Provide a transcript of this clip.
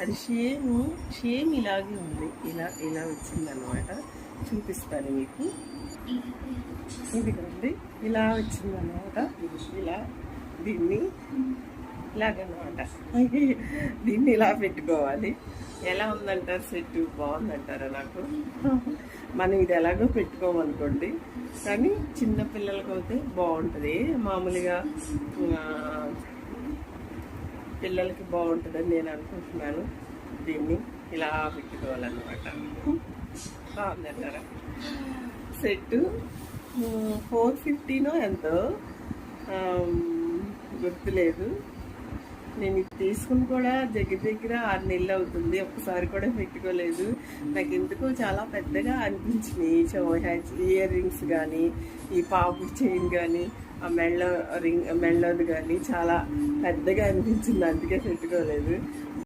అది సేమ్ ఇలాగే ఉంది. ఇలా ఇలా వచ్చిందనమాట. చూపిస్తాను మీకు. ఇదిగోండి ఇలా వచ్చిందనమాట. ఇలా దీన్ని ఇలాగనమాట. దీన్ని ఇలా పెట్టుకోవాలి. ఎలా ఉందంటారు సెట్? బాగుందంటారా? నాకు మనం ఇది ఎలాగో పెట్టుకోమనుకోండి, కానీ చిన్నపిల్లలకి అయితే బాగుంటుంది. మామూలుగా పిల్లలకి బాగుంటుందని నేను అనుకుంటున్నాను. దీన్ని ఇలా పెట్టుకోవాలన్నమాట. బాగుందంటారా? సెట్ 450నో ఎంతో గుర్తులేదు. నేను ఇది తీసుకుని కూడా దగ్గర 6 నెలలు అవుతుంది. ఒక్కసారి కూడా పెట్టుకోలేదు. నాకు ఎందుకో చాలా పెద్దగా అనిపించినాయి. ఇయర్ రింగ్స్ కానీ, ఈ పాపు చైన్ కానీ, ఆ మెళ్ళోది కానీ చాలా పెద్దగా అనిపించింది. అందుకే పెట్టుకోలేదు.